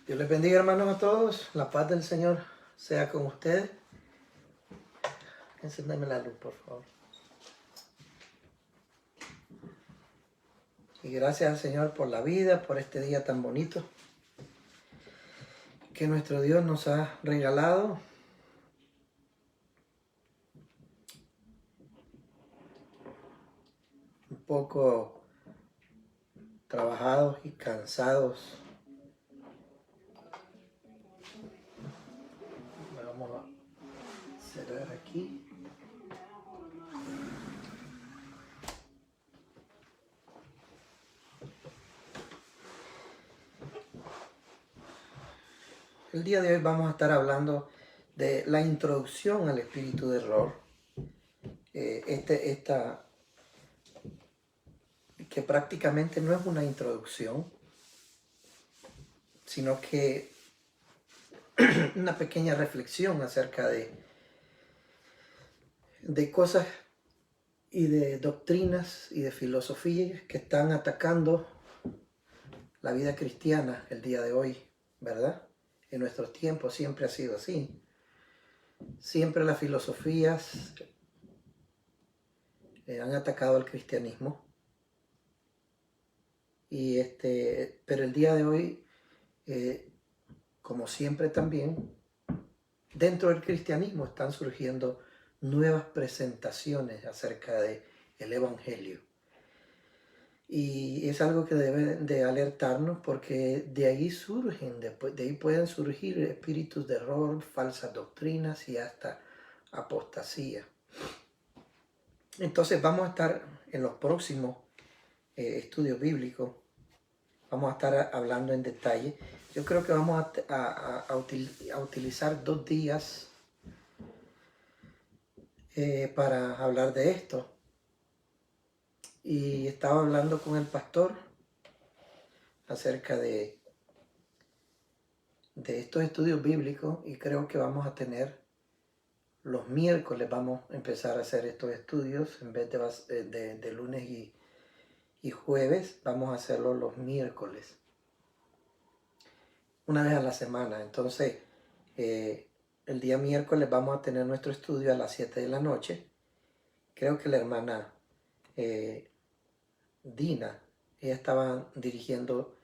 Dios les bendiga, hermanos, a todos. La paz del Señor sea con ustedes. Encéndeme la luz, por favor. Y gracias al Señor por la vida, por este día tan bonito que nuestro Dios nos ha regalado. Un poco trabajados y cansados. Vamos a cerrar aquí. El día de hoy vamos a estar hablando de la introducción al espíritu de error. Que prácticamente no es una introducción, sino que una pequeña reflexión acerca de cosas y de doctrinas y de filosofías que están atacando la vida cristiana el día de hoy, ¿verdad? En nuestros tiempos siempre ha sido así. Siempre las filosofías han atacado al cristianismo. Pero el día de hoy, como siempre también, dentro del cristianismo están surgiendo nuevas presentaciones acerca del Evangelio. Y es algo que debe de alertarnos porque de ahí surgen, de ahí pueden surgir espíritus de error, falsas doctrinas y hasta apostasía. Entonces vamos a estar en los próximos estudios bíblicos, vamos a estar hablando en detalle. Yo creo que vamos a utilizar 2 días para hablar de esto. Y estaba hablando con el pastor acerca de estos estudios bíblicos y creo que vamos a tener los miércoles, vamos a empezar a hacer estos estudios en vez de lunes y jueves, vamos a hacerlo los miércoles, una vez a la semana. Entonces, el día miércoles vamos a tener nuestro estudio a las 7 de la noche. Creo que la hermana Dina, ella estaba dirigiendo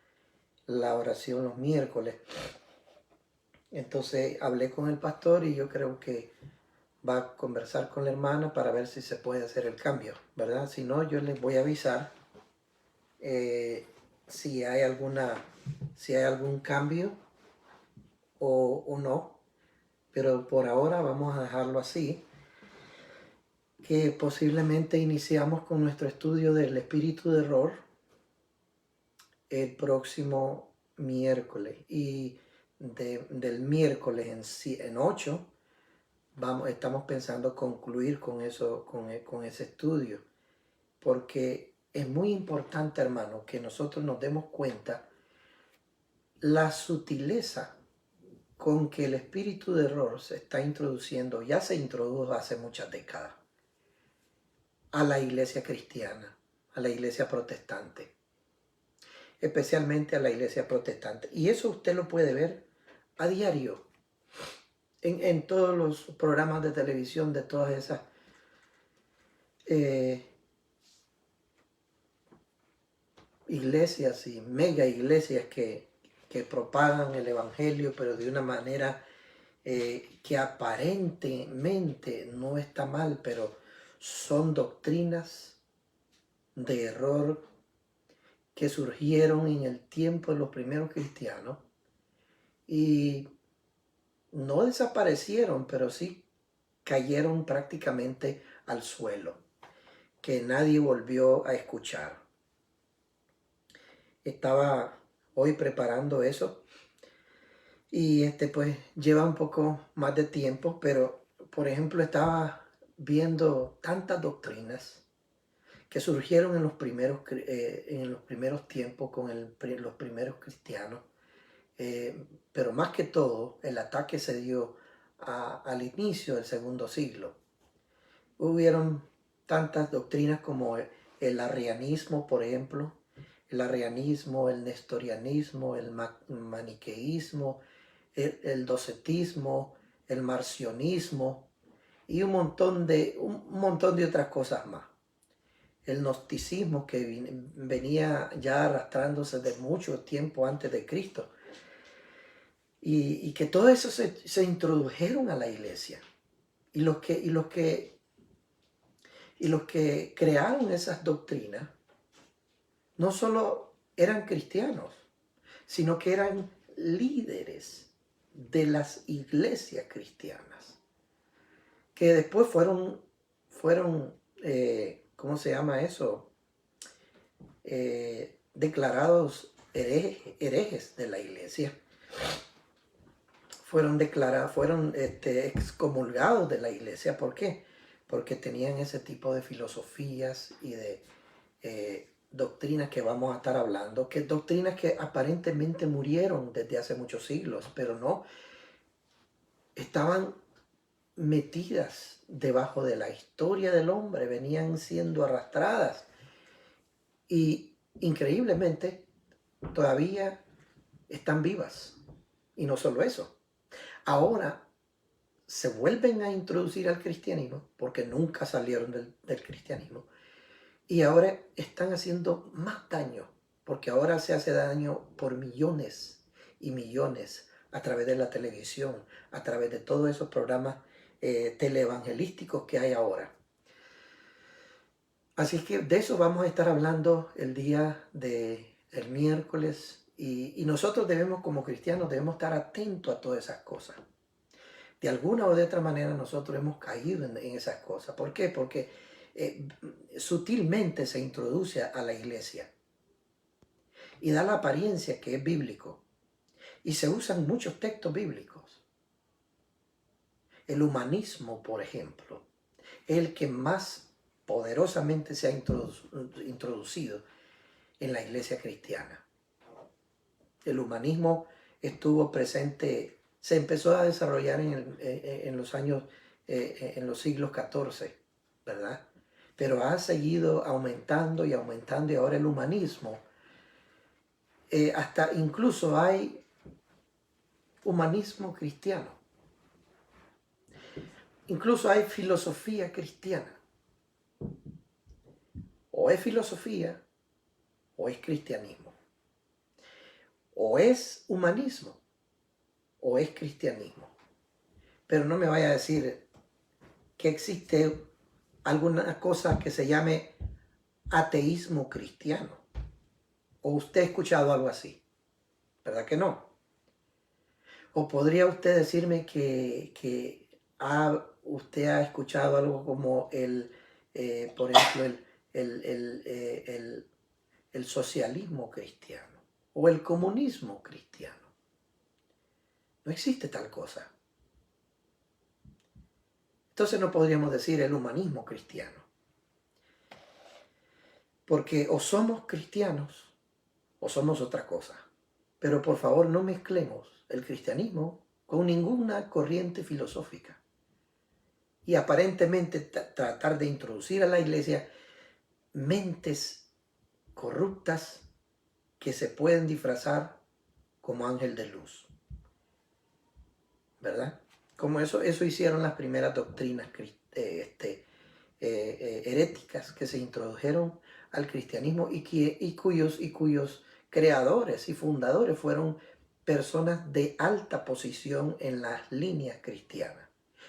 la oración los miércoles. Entonces hablé con el pastor y yo creo que va a conversar con la hermana para ver si se puede hacer el cambio, ¿verdad? Si no, yo les voy a avisar si hay algún cambio o no, pero por ahora vamos a dejarlo así, que posiblemente iniciamos con nuestro estudio del espíritu de error el próximo miércoles, y del miércoles en 8 estamos pensando concluir con eso, con ese estudio, porque es muy importante, hermano, que nosotros nos demos cuenta la sutileza con que el espíritu de error se está introduciendo, ya se introdujo hace muchas décadas, a la iglesia cristiana, a la iglesia protestante, especialmente a la iglesia protestante. Y eso usted lo puede ver a diario en todos los programas de televisión de todas esas iglesias y mega iglesias que propagan el evangelio, pero de una manera que aparentemente no está mal, pero son doctrinas de error que surgieron en el tiempo de los primeros cristianos y no desaparecieron, pero sí cayeron prácticamente al suelo, que nadie volvió a escuchar. Estaba hoy preparando eso y pues lleva un poco más de tiempo, pero por ejemplo estaba viendo tantas doctrinas que surgieron en los primeros tiempos con los primeros cristianos, pero más que todo el ataque se dio al inicio del segundo siglo. Hubieron tantas doctrinas como el arrianismo, por ejemplo, el arrianismo, el nestorianismo, el maniqueísmo, el docetismo, el marcionismo y un montón de otras cosas más. El gnosticismo que venía ya arrastrándose de mucho tiempo antes de Cristo. Y que todo eso se introdujeron a la iglesia. Y los que crearon esas doctrinas no solo eran cristianos, sino que eran líderes de las iglesias cristianas, que después fueron ¿cómo se llama eso? Declarados herejes de la iglesia. Fueron excomulgados de la iglesia. ¿Por qué? Porque tenían ese tipo de filosofías y de doctrinas que vamos a estar hablando, que doctrinas que aparentemente murieron desde hace muchos siglos, pero no, estaban metidas debajo de la historia del hombre, venían siendo arrastradas y increíblemente todavía están vivas. Y no solo eso, ahora se vuelven a introducir al cristianismo, porque nunca salieron del cristianismo, y ahora están haciendo más daño, porque ahora se hace daño por millones y millones a través de la televisión, a través de todos esos programas teleevangelísticos que hay ahora. Así que de eso vamos a estar hablando el día del miércoles, y nosotros debemos, como cristianos, debemos estar atentos a todas esas cosas. De alguna o de otra manera nosotros hemos caído en esas cosas. ¿Por qué? Porque sutilmente se introduce a la iglesia y da la apariencia que es bíblico. Y se usan muchos textos bíblicos. El humanismo, por ejemplo, es el que más poderosamente se ha introducido en la iglesia cristiana. El humanismo estuvo presente, se empezó a desarrollar en los años, en los siglos XIV, ¿verdad? Pero ha seguido aumentando y aumentando, y ahora el humanismo, hasta incluso hay humanismo cristiano. Incluso hay filosofía cristiana. O es filosofía o es cristianismo. O es humanismo o es cristianismo. Pero no me vaya a decir que existe alguna cosa que se llame ateísmo cristiano. ¿O usted ha escuchado algo así? ¿Verdad que no? ¿O podría usted decirme que usted ha escuchado algo como por ejemplo, el socialismo cristiano o el comunismo cristiano? No existe tal cosa. Entonces no podríamos decir el humanismo cristiano. Porque o somos cristianos o somos otra cosa. Pero por favor no mezclemos el cristianismo con ninguna corriente filosófica. Y aparentemente tratar de introducir a la iglesia mentes corruptas que se pueden disfrazar como ángel de luz. ¿Verdad? Como eso hicieron las primeras doctrinas heréticas que se introdujeron al cristianismo y cuyos creadores y fundadores fueron personas de alta posición en las líneas cristianas.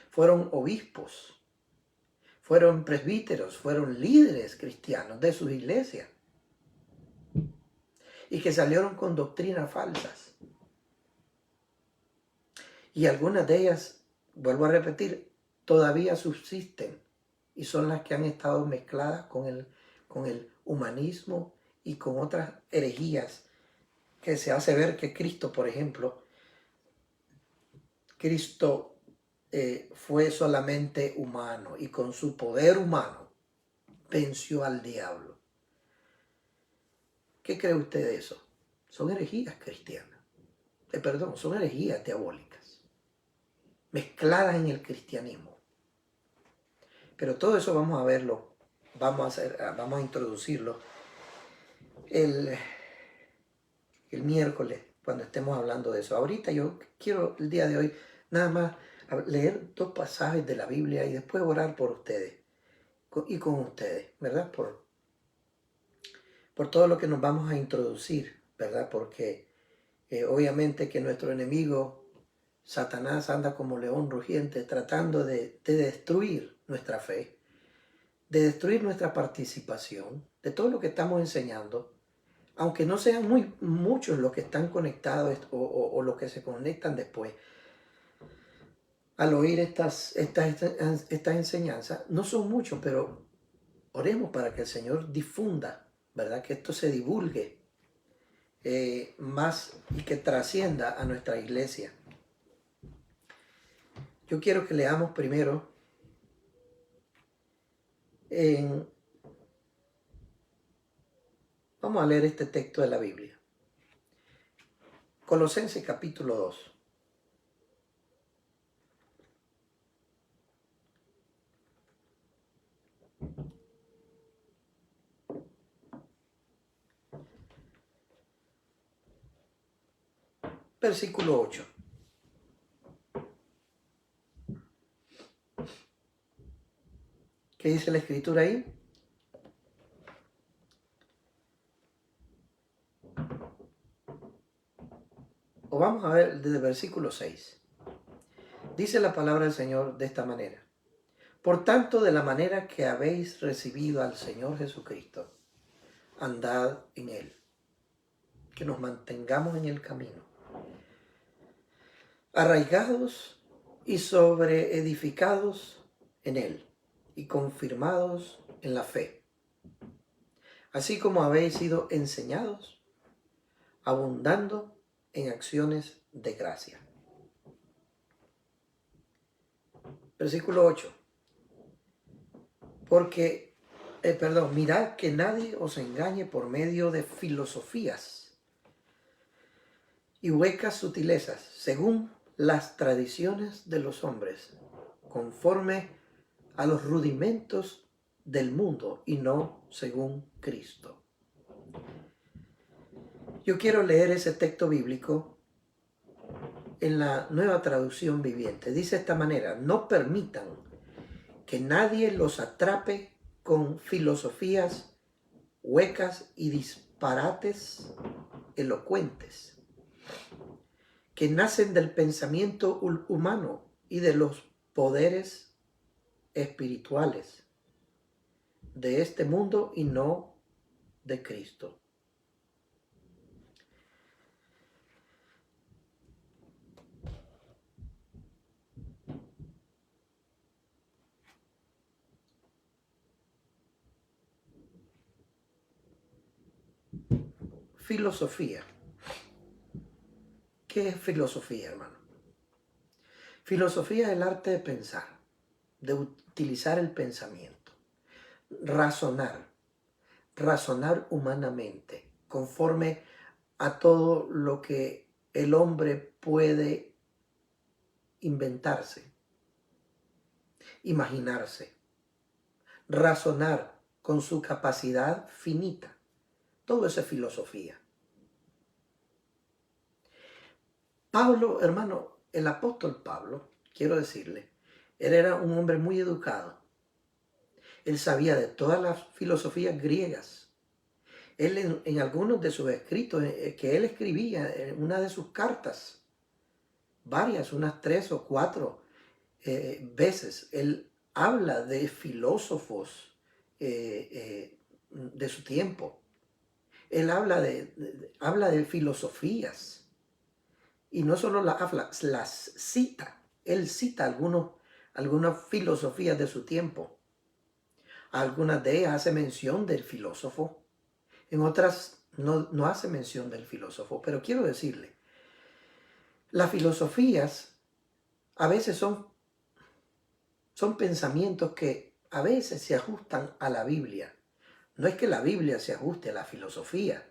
Fueron obispos, fueron presbíteros, fueron líderes cristianos de sus iglesias y que salieron con doctrinas falsas. Y algunas de ellas, vuelvo a repetir, todavía subsisten y son las que han estado mezcladas con el humanismo y con otras herejías que se hace ver que Cristo, por ejemplo, Cristo fue solamente humano y con su poder humano venció al diablo. ¿Qué cree usted de eso? Son herejías cristianas. Son herejías diabólicas, mezcladas en el cristianismo. Pero todo eso vamos a verlo, vamos a introducirlo el, el miércoles cuando estemos hablando de eso. Ahorita yo quiero el día de hoy nada más leer 2 pasajes de la Biblia y después orar por ustedes y con ustedes, ¿verdad? Por todo lo que nos vamos a introducir, ¿verdad? Porque obviamente que nuestro enemigo, Satanás, anda como león rugiente tratando de destruir nuestra fe, de destruir nuestra participación, de todo lo que estamos enseñando, aunque no sean muchos los que están conectados o los que se conectan después. Al oír estas enseñanzas, no son muchos, pero oremos para que el Señor difunda, ¿verdad? Que esto se divulgue más y que trascienda a nuestra iglesia. Yo quiero que leamos primero vamos a leer este texto de la Biblia. Colosenses capítulo 2. Versículo 8. ¿Qué dice la escritura ahí? O vamos a ver desde el versículo 6. Dice la palabra del Señor de esta manera. Por tanto, de la manera que habéis recibido al Señor Jesucristo, andad en Él. Que nos mantengamos en el camino. Arraigados y sobreedificados en Él y confirmados en la fe. Así como habéis sido enseñados, abundando en acciones de gracia. Versículo 8. Mirad que nadie os engañe por medio de filosofías y huecas sutilezas, según las tradiciones de los hombres, conforme a los rudimentos del mundo y no según Cristo. Yo quiero leer ese texto bíblico en la Nueva Traducción Viviente. Dice de esta manera: no permitan que nadie los atrape con filosofías huecas y disparates elocuentes que nacen del pensamiento humano y de los poderes espirituales de este mundo y no de Cristo. Filosofía. ¿Qué es filosofía, hermano? Filosofía es el arte de pensar, de utilizar el pensamiento, razonar humanamente, conforme a todo lo que el hombre puede inventarse, imaginarse, razonar con su capacidad finita. Todo eso es filosofía. Pablo, hermano, el apóstol Pablo, quiero decirle, él era un hombre muy educado. Él sabía de todas las filosofías griegas. Él en algunos de sus escritos que él escribía, en una de sus cartas, varias, unas 3 o 4 veces, él habla de filósofos de su tiempo. Él habla de filosofías. Y no solo las cita, él cita algunas filosofías de su tiempo. Algunas de ellas hace mención del filósofo, en otras no hace mención del filósofo. Pero quiero decirle, las filosofías a veces son pensamientos que a veces se ajustan a la Biblia. No es que la Biblia se ajuste a la filosofía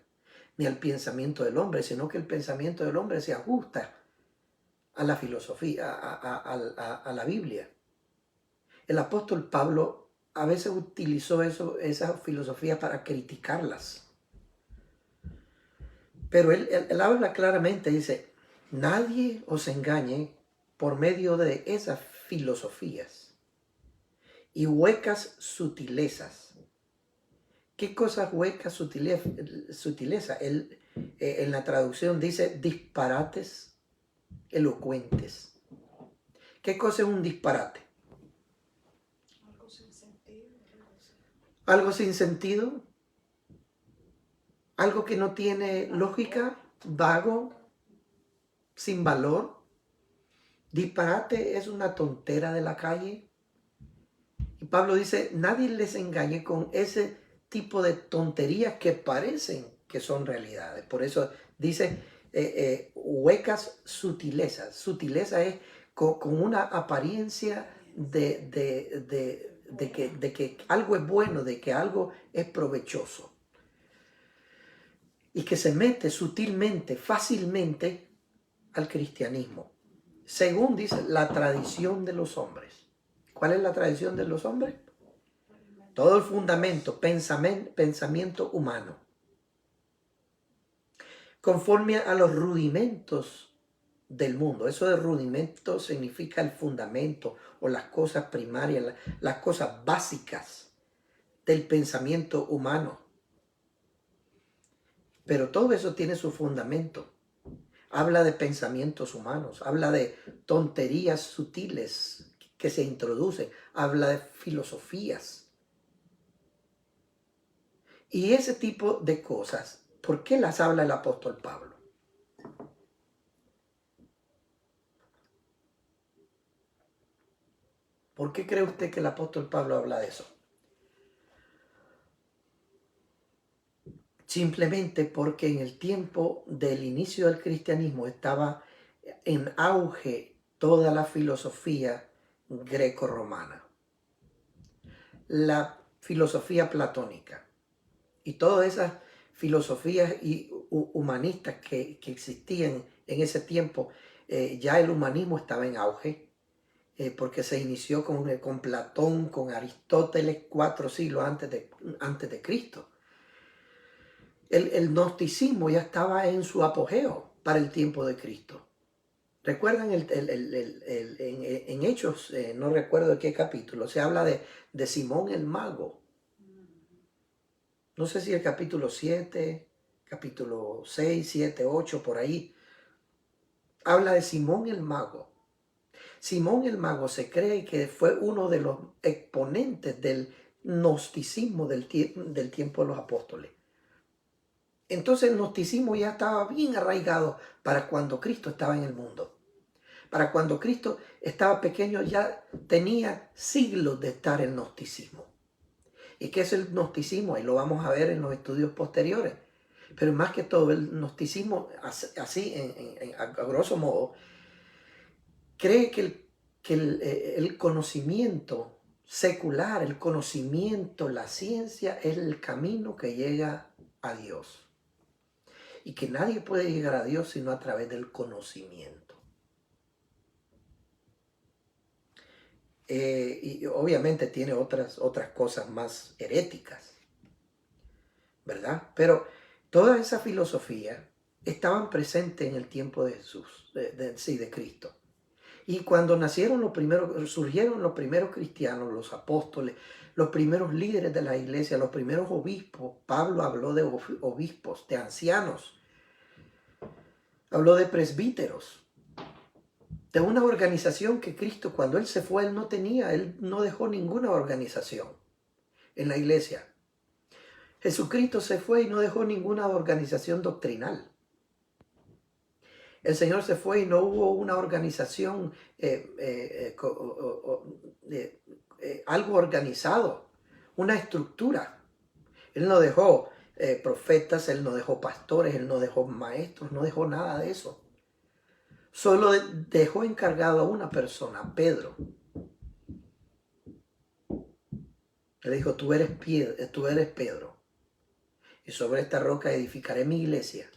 ni al pensamiento del hombre, sino que el pensamiento del hombre se ajusta a la filosofía, a la Biblia. El apóstol Pablo a veces utilizó esas filosofías para criticarlas. Pero él habla claramente, dice, nadie os engañe por medio de esas filosofías y huecas sutilezas. ¿Qué cosas huecas sutileza? Él, en la traducción dice disparates elocuentes. ¿Qué cosa es un disparate? Algo sin sentido, algo así. Algo sin sentido, algo que no tiene lógica, vago, sin valor. Disparate es una tontera de la calle. Y Pablo dice, nadie les engañe con ese tipo de tonterías que parecen que son realidades. Por eso dice huecas sutilezas. Sutileza es con una apariencia de que algo es bueno, de que algo es provechoso. Y que se mete sutilmente, fácilmente al cristianismo. Según dice la tradición de los hombres. ¿Cuál es la tradición de los hombres? Todo el fundamento, pensamiento humano. Conforme a los rudimentos del mundo. Eso de rudimento significa el fundamento o las cosas primarias, las cosas básicas del pensamiento humano. Pero todo eso tiene su fundamento. Habla de pensamientos humanos, habla de tonterías sutiles que se introducen, habla de filosofías. Y ese tipo de cosas, ¿por qué las habla el apóstol Pablo? ¿Por qué cree usted que el apóstol Pablo habla de eso? Simplemente porque en el tiempo del inicio del cristianismo estaba en auge toda la filosofía greco-romana, la filosofía platónica y todas esas filosofías humanistas que existían en ese tiempo. Ya el humanismo estaba en auge porque se inició con Platón, con Aristóteles, 4 siglos antes de Cristo. El gnosticismo ya estaba en su apogeo para el tiempo de Cristo. ¿Recuerdan en Hechos, no recuerdo de qué capítulo, se habla de Simón el Mago? No sé si el capítulo 7, capítulo 6, 7, 8, por ahí. Habla de Simón el Mago. Simón el Mago se cree que fue uno de los exponentes del gnosticismo del tiempo de los apóstoles. Entonces el gnosticismo ya estaba bien arraigado para cuando Cristo estaba en el mundo. Para cuando Cristo estaba pequeño ya tenía siglos de estar el gnosticismo. ¿Y qué es el gnosticismo? Ahí lo vamos a ver en los estudios posteriores. Pero más que todo el gnosticismo, así a grosso modo, cree que el conocimiento secular, el conocimiento, la ciencia es el camino que llega a Dios. Y que nadie puede llegar a Dios sino a través del conocimiento. Y obviamente tiene otras cosas más heréticas, ¿verdad? Pero toda esa filosofía estaban presentes en el tiempo de Jesús, de Cristo. Y cuando surgieron los primeros cristianos, los apóstoles, los primeros líderes de la iglesia, los primeros obispos, Pablo habló de obispos, de ancianos, habló de presbíteros, de una organización que Cristo, cuando Él se fue, Él no dejó ninguna organización en la iglesia. Jesucristo se fue y no dejó ninguna organización doctrinal. El Señor se fue y no hubo una organización, algo organizado, una estructura. Él no dejó profetas, Él no dejó pastores, Él no dejó maestros, no dejó nada de eso. Solo dejó encargado a una persona, Pedro. Le dijo, tú eres Pedro, y sobre esta roca edificaré mi iglesia.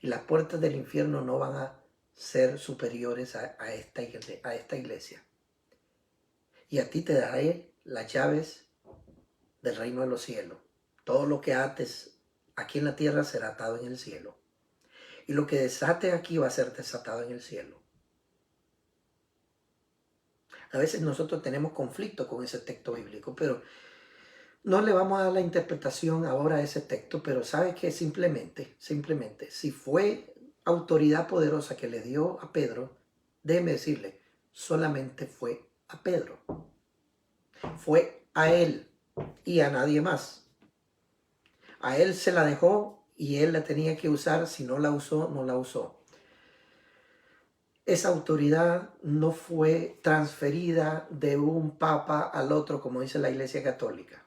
Y las puertas del infierno no van a ser superiores a esta iglesia. Y a ti te daré las llaves del reino de los cielos. Todo lo que ates aquí en la tierra será atado en el cielo. Y lo que desate aquí va a ser desatado en el cielo. A veces nosotros tenemos conflicto con ese texto bíblico, pero no le vamos a dar la interpretación ahora a ese texto, pero sabe que simplemente, si fue autoridad poderosa que le dio a Pedro, déjeme decirle, solamente fue a Pedro. Fue a él y a nadie más. A él se la dejó y él la tenía que usar. Si no la usó, no la usó. Esa autoridad no fue transferida de un papa al otro, como dice la Iglesia Católica.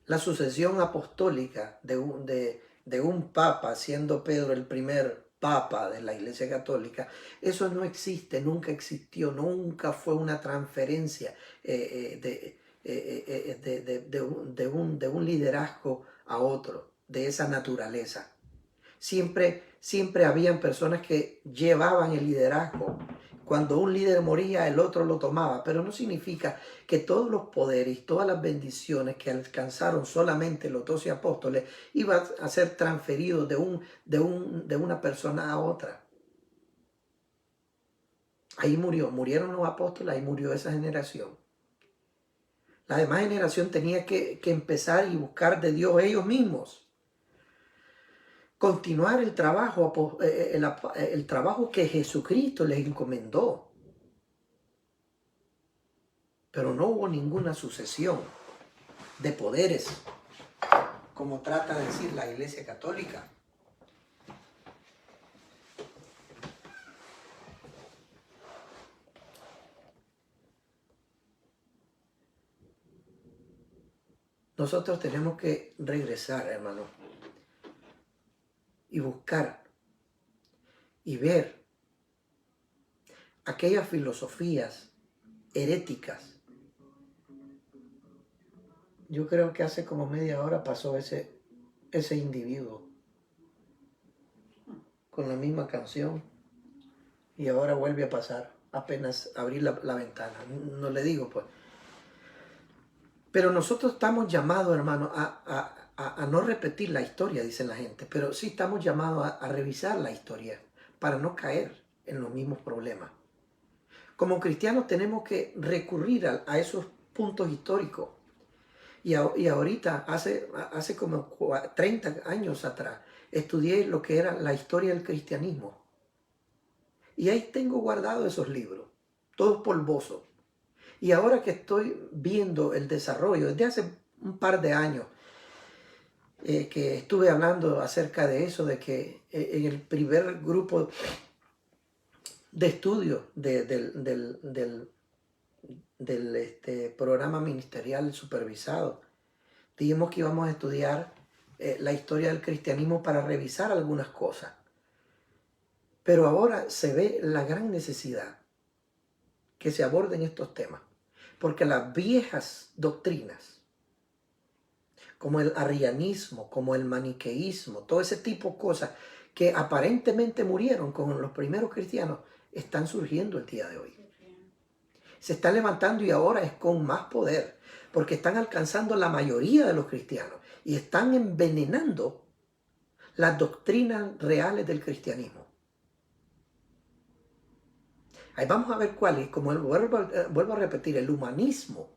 La sucesión apostólica de un papa, siendo Pedro el primer papa de la Iglesia Católica, eso no existe, nunca existió, nunca fue una transferencia de un liderazgo a otro, de esa naturaleza. Siempre habían personas que llevaban el liderazgo. Cuando un líder moría, el otro lo tomaba, pero no significa que todos los poderes y todas las bendiciones que alcanzaron solamente los 12 apóstoles iban a ser transferidos de una persona a otra. Ahí murieron los apóstoles, ahí murió esa generación. La demás generación tenía que empezar y buscar de Dios ellos mismos. Continuar el trabajo que Jesucristo les encomendó. Pero no hubo ninguna sucesión de poderes, como trata de decir la Iglesia Católica. Nosotros tenemos que regresar, hermano, y buscar y ver aquellas filosofías heréticas. Yo creo que hace como media hora pasó ese individuo con la misma canción y ahora vuelve a pasar. Apenas abrí la ventana. No le digo, pues. Pero nosotros estamos llamados, hermano, a no repetir la historia, dicen la gente, pero sí estamos llamados a revisar la historia para no caer en los mismos problemas. Como cristianos tenemos que recurrir a esos puntos históricos. Y ahorita, hace como 30 años atrás, estudié lo que era la historia del cristianismo. Y ahí tengo guardados esos libros, todos polvosos. Y ahora que estoy viendo el desarrollo, desde hace un par de años, que estuve hablando acerca de eso, de que en el primer grupo de estudio del programa ministerial supervisado, dijimos que íbamos a estudiar la historia del cristianismo para revisar algunas cosas. Pero ahora se ve la gran necesidad que se aborden estos temas. Porque las viejas doctrinas, como el arrianismo, como el maniqueísmo, todo ese tipo de cosas que aparentemente murieron con los primeros cristianos, están surgiendo el día de hoy. Se están levantando y ahora es con más poder, porque están alcanzando la mayoría de los cristianos y están envenenando las doctrinas reales del cristianismo. Ahí vamos a ver cuál es, como vuelvo a repetir, el humanismo.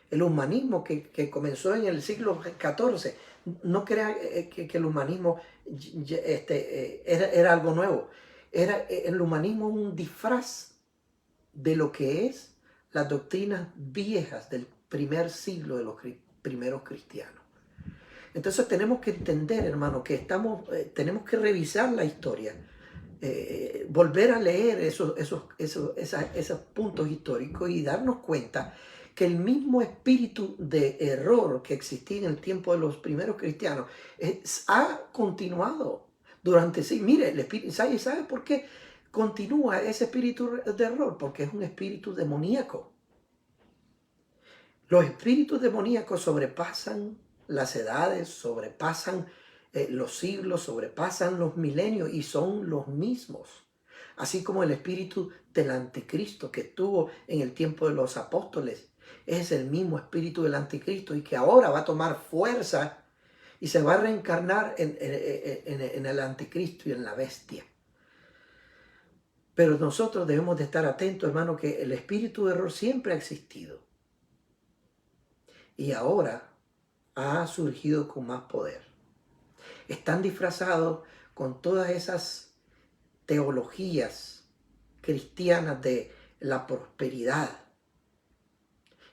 El humanismo que comenzó en el siglo XIV. No crea que el humanismo era algo nuevo. El humanismo un disfraz de lo que es las doctrinas viejas del primer siglo de los primeros cristianos. Entonces tenemos que entender, hermano, que tenemos que revisar la historia. Volver a leer esos puntos históricos y darnos cuenta que el mismo espíritu de error que existía en el tiempo de los primeros cristianos ha continuado durante sí. Mire, el espíritu, ¿sabe por qué continúa ese espíritu de error? Porque es un espíritu demoníaco. Los espíritus demoníacos sobrepasan las edades, sobrepasan los siglos, sobrepasan los milenios y son los mismos. Así como el espíritu del anticristo que estuvo en el tiempo de los apóstoles, es el mismo espíritu del anticristo y que ahora va a tomar fuerza y se va a reencarnar en el anticristo y en la bestia. Pero nosotros debemos de estar atentos, hermano, que el espíritu de error siempre ha existido. Y ahora ha surgido con más poder. Están disfrazados con todas esas teologías cristianas de la prosperidad.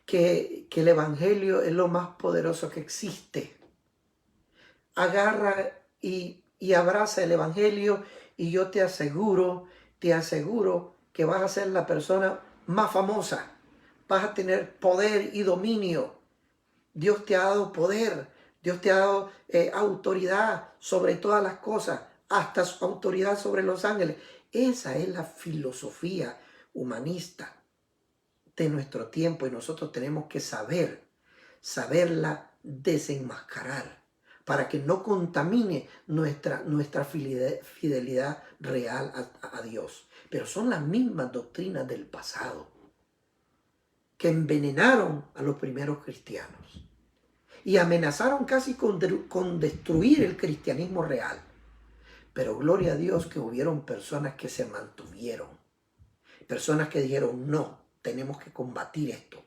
Que el evangelio es lo más poderoso que existe. Agarra y abraza el evangelio y yo te aseguro que vas a ser la persona más famosa. Vas a tener poder y dominio. Dios te ha dado poder. Dios te ha dado autoridad sobre todas las cosas, hasta su autoridad sobre los ángeles. Esa es la filosofía humanista de nuestro tiempo y nosotros tenemos que saberla desenmascarar para que no contamine nuestra fidelidad real a Dios. Pero son las mismas doctrinas del pasado que envenenaron a los primeros cristianos y amenazaron casi con destruir el cristianismo real. Pero gloria a Dios que hubieron personas que se mantuvieron, personas que dijeron no, tenemos que combatir esto.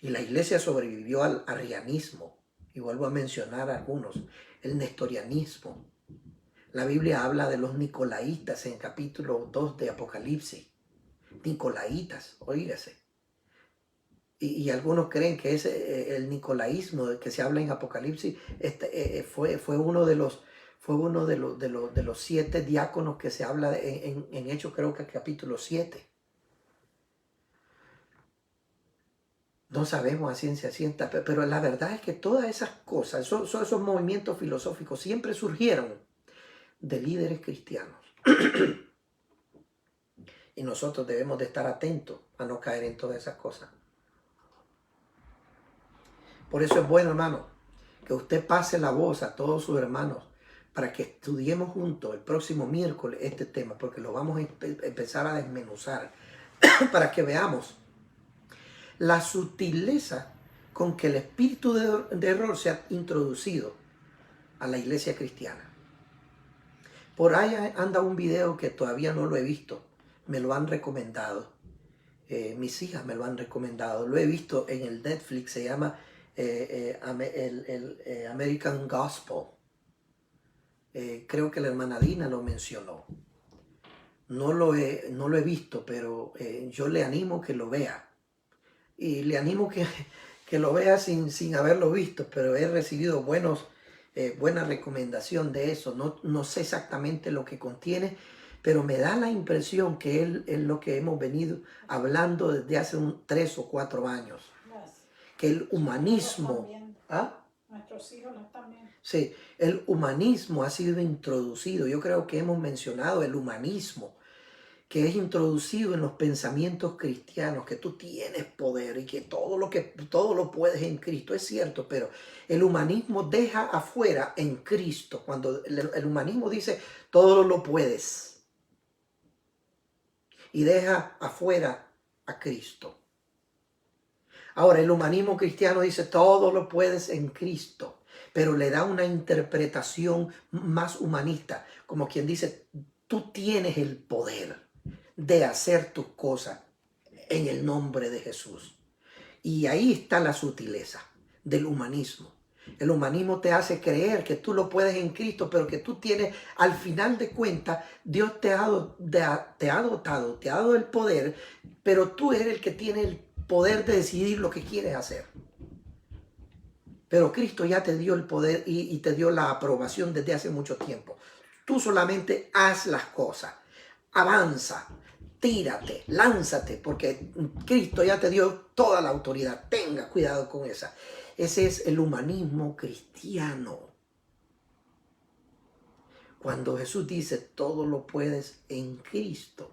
Y la iglesia sobrevivió al arrianismo, y vuelvo a mencionar algunos, el nestorianismo. La Biblia habla de los nicolaitas en capítulo 2 de Apocalipsis. Nicolaitas, oígase. Y algunos creen que es el nicolaísmo que se habla en Apocalipsis fue uno de los 7 diáconos que se habla en Hechos, creo que capítulo 7. No sabemos a ciencia cierta, pero la verdad es que todas esas cosas, esos movimientos filosóficos siempre surgieron de líderes cristianos. Y nosotros debemos de estar atentos a no caer en todas esas cosas. Por eso es bueno, hermano, que usted pase la voz a todos sus hermanos para que estudiemos juntos el próximo miércoles este tema, porque lo vamos a empezar a desmenuzar para que veamos la sutileza con que el espíritu de error se ha introducido a la iglesia cristiana. Por ahí anda un video que todavía no lo he visto, me lo han recomendado, mis hijas me lo han recomendado, lo he visto en el Netflix, se llama American Gospel. Creo que la hermana Dina lo mencionó. No lo he visto, pero yo le animo que lo vea. Y le animo que lo vea sin haberlo visto, pero he recibido buena recomendación de eso. No sé exactamente lo que contiene, pero me da la impresión que es lo que hemos venido hablando desde hace 3 o 4 años. Que el humanismo... ¿Ah? Nuestros hijos también. Sí, el humanismo ha sido introducido. Yo creo que hemos mencionado el humanismo, que es introducido en los pensamientos cristianos, que tú tienes poder y que todo lo puedes en Cristo. Es cierto, pero el humanismo deja afuera en Cristo. Cuando el humanismo dice todo lo puedes y deja afuera a Cristo. Ahora, el humanismo cristiano dice todo lo puedes en Cristo, pero le da una interpretación más humanista, como quien dice, tú tienes el poder de hacer tus cosas en el nombre de Jesús. Y ahí está la sutileza del humanismo. El humanismo te hace creer que tú lo puedes en Cristo, pero que tú tienes, al final de cuentas, Dios te ha dado el poder, pero tú eres el que tiene el poder de decidir lo que quieres hacer. Pero Cristo ya te dio el poder y te dio la aprobación desde hace mucho tiempo. Tú solamente haz las cosas, avanza, tírate, lánzate, porque Cristo ya te dio toda la autoridad. Tenga cuidado con esa. Ese es el humanismo cristiano. Cuando Jesús dice todo lo puedes en Cristo.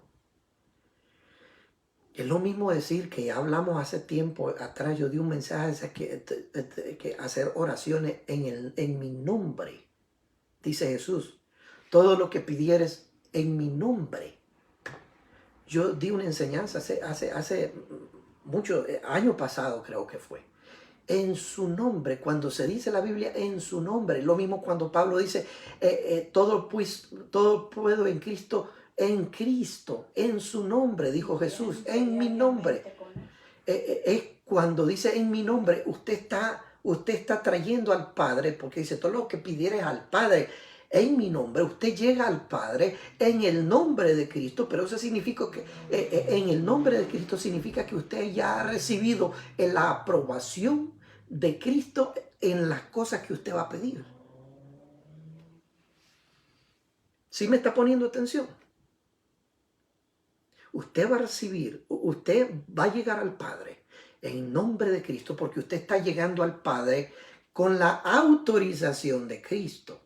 Es lo mismo decir que ya hablamos hace tiempo atrás, yo di un mensaje que hacer oraciones en mi nombre, dice Jesús. Todo lo que pidieres en mi nombre. Yo di una enseñanza hace mucho, año pasado creo que fue, en su nombre. Cuando se dice la Biblia en su nombre, lo mismo cuando Pablo dice, todo puedo en Cristo, en su nombre, dijo Jesús, en mi nombre. Es cuando dice en mi nombre, usted está trayendo al Padre, porque dice, todo lo que pidieres al Padre en mi nombre, usted llega al Padre en el nombre de Cristo, pero eso significa que en el nombre de Cristo significa que usted ya ha recibido la aprobación de Cristo en las cosas que usted va a pedir. ¿Sí me está poniendo atención? Usted va a recibir, usted va a llegar al Padre en nombre de Cristo, porque usted está llegando al Padre con la autorización de Cristo.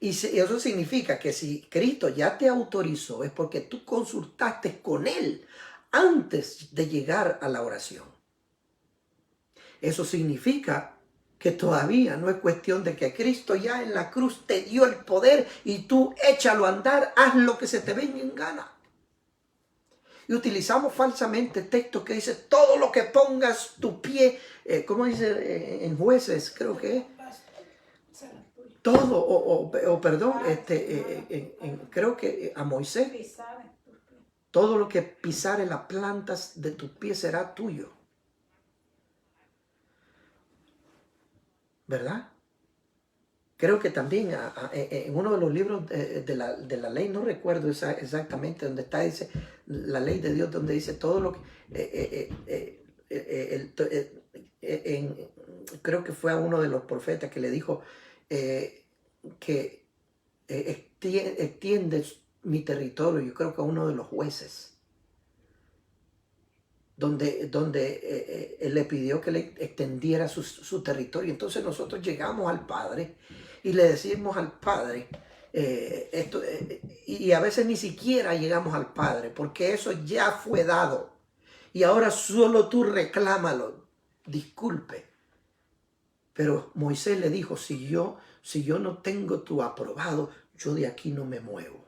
Y eso significa que si Cristo ya te autorizó, es porque tú consultaste con Él antes de llegar a la oración. Eso significa que todavía no es cuestión de que Cristo ya en la cruz te dio el poder y tú échalo a andar, haz lo que se te venga en gana. Y utilizamos falsamente textos que dice todo lo que pongas tu pie, ¿cómo dice en Jueces? Creo que es. Todo, perdón, creo que a Moisés, todo lo que pisare las plantas de tus pies será tuyo. ¿Verdad? Creo que también en uno de los libros de la ley, no recuerdo exactamente donde está, dice la ley de Dios, donde dice todo lo que... creo que fue a uno de los profetas que le dijo que extiendes mi territorio, yo creo que a uno de los jueces, donde él le pidió que le extendiera su territorio. Entonces nosotros llegamos al Padre y le decimos al Padre y a veces ni siquiera llegamos al Padre, porque eso ya fue dado y ahora solo tú reclámalo. Disculpe, pero Moisés le dijo, si yo no tengo tu aprobado, yo de aquí no me muevo.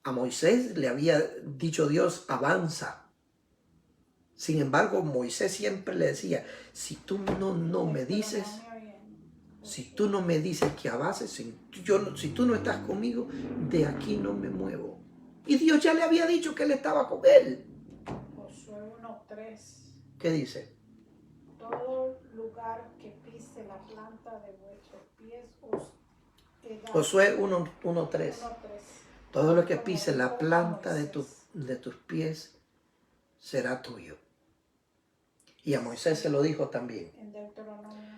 A Moisés le había dicho Dios, avanza. Sin embargo, Moisés siempre le decía, si tú no me dices, si tú no me dices que avances, si tú no estás conmigo, de aquí no me muevo. Y Dios ya le había dicho que él estaba con él. Josué 1:3. ¿Qué dice? Todo lugar que pise la planta de vuestros pies os queda. Josué 1:3. Todo lo que pise la planta de tus pies será tuyo. Y a Moisés se lo dijo también. En Deuteronomio.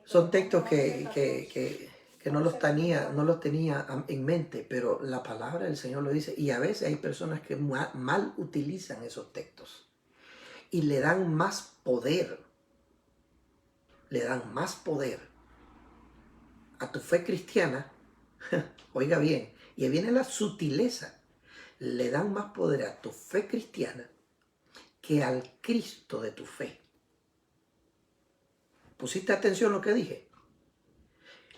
Son textos que no los tenía en mente, pero la palabra del Señor lo dice. Y a veces hay personas que mal utilizan esos textos y le dan más poder. Le dan más poder a tu fe cristiana. Oiga bien, y ahí viene la sutileza. Le dan más poder a tu fe cristiana que al Cristo de tu fe. ¿Pusiste atención a lo que dije?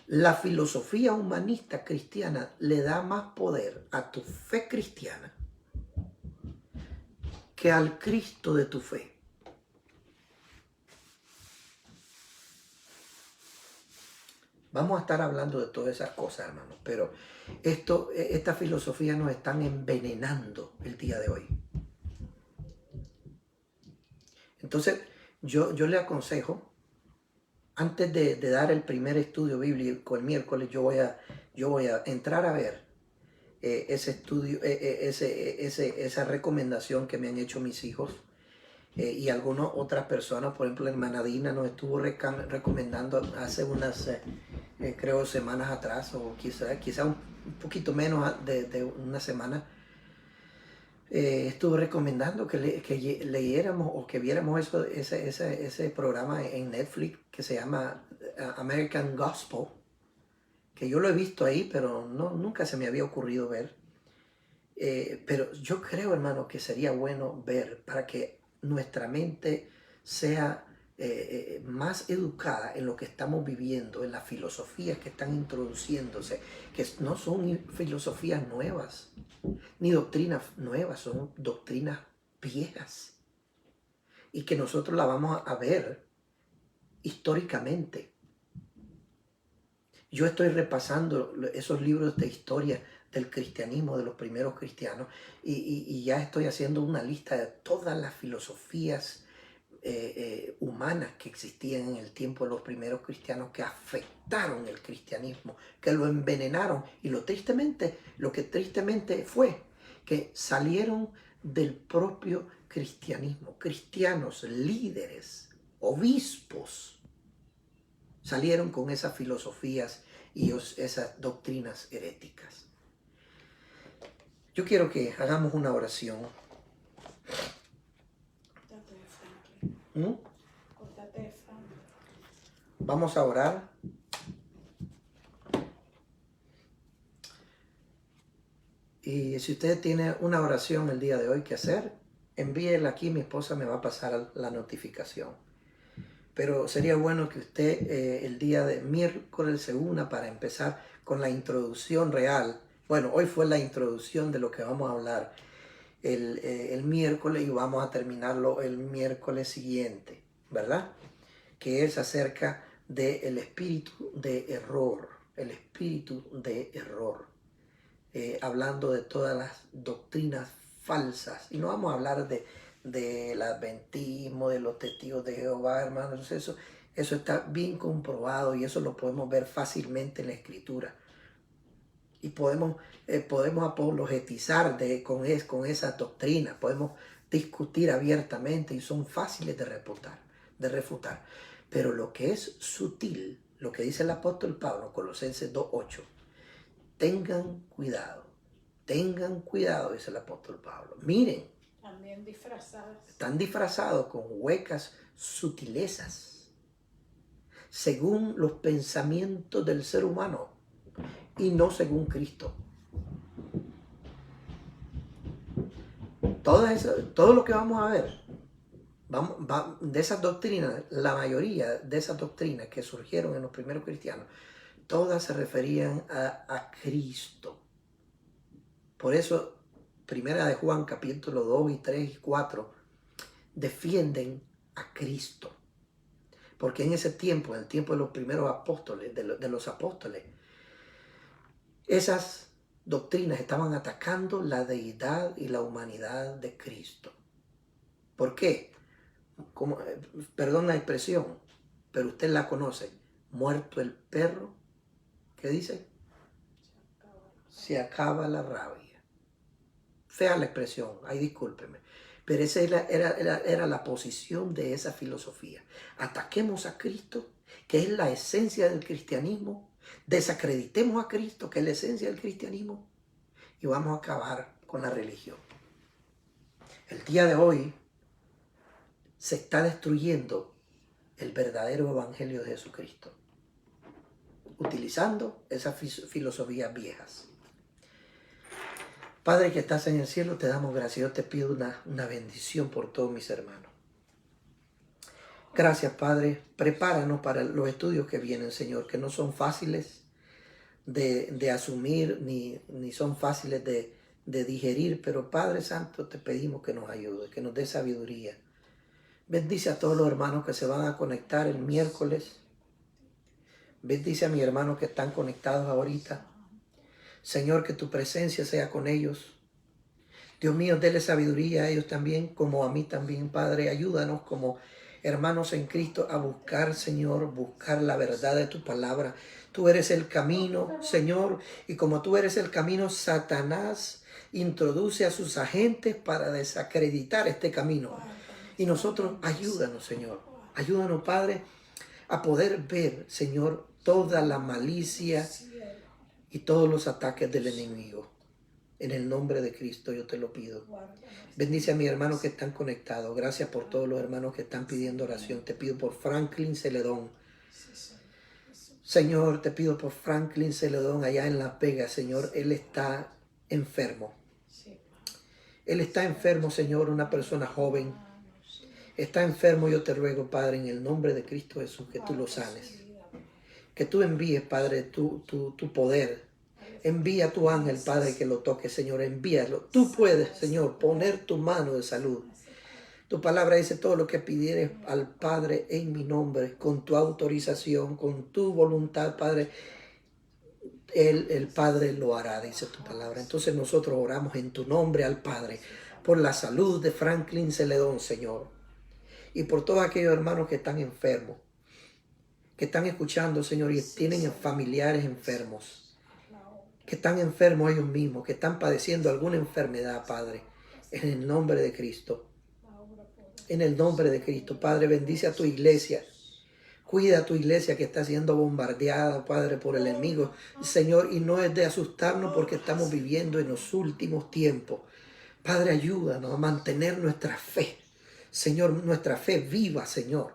La filosofía humanista cristiana le da más poder a tu fe cristiana que al Cristo de tu fe. Vamos a estar hablando de todas esas cosas, hermanos, pero esta filosofía nos están envenenando el día de hoy. Entonces, yo le aconsejo, antes de dar el primer estudio bíblico el miércoles, yo voy a entrar a ver ese estudio, esa recomendación que me han hecho mis hijos y algunas otras personas. Por ejemplo, la hermana Dina nos estuvo recomendando hace unas, creo, semanas atrás, o quizá un poquito menos de una semana. Estuve recomendando que leyéramos o que viéramos ese programa en Netflix que se llama American Gospel, que yo lo he visto ahí, pero nunca se me había ocurrido ver. Pero yo creo, hermano, que sería bueno ver para que nuestra mente sea más educada en lo que estamos viviendo, en las filosofías que están introduciéndose, que no son filosofías nuevas, ni doctrinas nuevas, son doctrinas viejas. y que nosotros la vamos a ver históricamente. Yo estoy repasando esos libros de historia del cristianismo, de los primeros cristianos, y ya estoy haciendo una lista de todas las filosofías humanas que existían en el tiempo de los primeros cristianos, que afectaron el cristianismo, que lo envenenaron, y lo que tristemente fue que salieron del propio cristianismo. Cristianos, líderes, obispos, salieron con esas filosofías y esas doctrinas heréticas. Yo quiero que hagamos una oración. Vamos a orar. Y si usted tiene una oración el día de hoy que hacer, envíela aquí, mi esposa me va a pasar la notificación. Pero sería bueno que usted el día de miércoles se una para empezar con la introducción real. Bueno, hoy fue la introducción de lo que vamos a hablar el miércoles, y vamos a terminarlo el miércoles siguiente, ¿verdad? Que es acerca del espíritu de error, el espíritu de error. Hablando de todas las doctrinas falsas. Y no vamos a hablar del adventismo, de los testigos de Jehová, hermanos. Eso está bien comprobado y eso lo podemos ver fácilmente en la Escritura. Y podemos apologetizar con esa doctrina, podemos discutir abiertamente y son fáciles de refutar. Pero lo que es sutil, lo que dice el apóstol Pablo, Colosenses 2:8, tengan cuidado, dice el apóstol Pablo. Miren, también disfrazadas. Están disfrazados con huecas sutilezas, según los pensamientos del ser humano y no según Cristo. Todo lo que vamos a ver de esas doctrinas, la mayoría de esas doctrinas que surgieron en los primeros cristianos, todas se referían a Cristo. Por eso, Primera de Juan, capítulo 2 y 3 y 4, defienden a Cristo. Porque en ese tiempo, en el tiempo de los primeros apóstoles, de los apóstoles, esas doctrinas estaban atacando la deidad y la humanidad de Cristo. ¿Por qué? Perdón la expresión, pero usted la conoce. Muerto el perro, ¿qué dice? Se acaba la rabia. Fea la expresión, ay, discúlpeme. Pero esa era la posición de esa filosofía. Ataquemos a Cristo, que es la esencia del cristianismo. Desacreditemos a Cristo, que es la esencia del cristianismo. Y vamos a acabar con la religión. El día de hoy se está destruyendo el verdadero evangelio de Jesucristo, utilizando esas filosofías viejas. Padre que estás en el cielo, te damos gracias. Yo te pido una bendición por todos mis hermanos. Gracias, Padre. Prepáranos para los estudios que vienen, Señor, que no son fáciles de asumir ni son fáciles de digerir. Pero, Padre Santo, te pedimos que nos ayude, que nos dé sabiduría. Bendice a todos los hermanos que se van a conectar el miércoles. Bendice a mis hermanos que están conectados ahorita. Señor, que tu presencia sea con ellos. Dios mío, dele sabiduría a ellos también, como a mí también, Padre. Ayúdanos como hermanos en Cristo a buscar, Señor, buscar la verdad de tu palabra. Tú eres el camino, Señor, y como tú eres el camino, Satanás introduce a sus agentes para desacreditar este camino. Y nosotros, ayúdanos, Señor. Ayúdanos, Padre, a poder ver, Señor, toda la malicia y todos los ataques del enemigo. En el nombre de Cristo yo te lo pido. Bendice a mis hermanos que están conectados. Gracias por todos los hermanos que están pidiendo oración. Te pido por Franklin Celedón. Señor, te pido por Franklin Celedón allá en Las Vegas. Señor, él está enfermo. Él está enfermo, Señor, una persona joven. Está enfermo, yo te ruego, Padre, en el nombre de Cristo Jesús, que tú lo sanes. Que tú envíes, Padre, tu poder. Envía a tu ángel, Padre, que lo toque, Señor. Envíalo. Tú puedes, Señor, poner tu mano de salud. Tu palabra dice: todo lo que pidieres al Padre en mi nombre, con tu autorización, con tu voluntad, Padre, el Padre lo hará, dice tu palabra. Entonces nosotros oramos en tu nombre al Padre por la salud de Franklin Celedón, Señor, y por todos aquellos hermanos que están enfermos, que están escuchando, Señor, y tienen familiares enfermos, que están enfermos ellos mismos, que están padeciendo alguna enfermedad, Padre, en el nombre de Cristo. En el nombre de Cristo, Padre, bendice a tu iglesia. Cuida a tu iglesia que está siendo bombardeada, Padre, por el enemigo, Señor, y no es de asustarnos porque estamos viviendo en los últimos tiempos. Padre, ayúdanos a mantener nuestra fe, Señor, nuestra fe viva, Señor.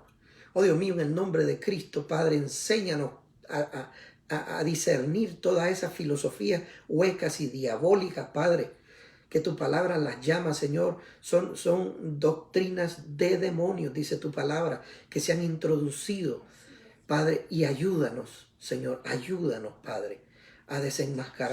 Oh Dios mío, en el nombre de Cristo, Padre, enséñanos a discernir todas esas filosofías huecas y diabólicas, Padre, que tu palabra las llama, Señor, son doctrinas de demonios, dice tu palabra, que se han introducido, Padre, y ayúdanos, Señor, ayúdanos, Padre, a desenmascarar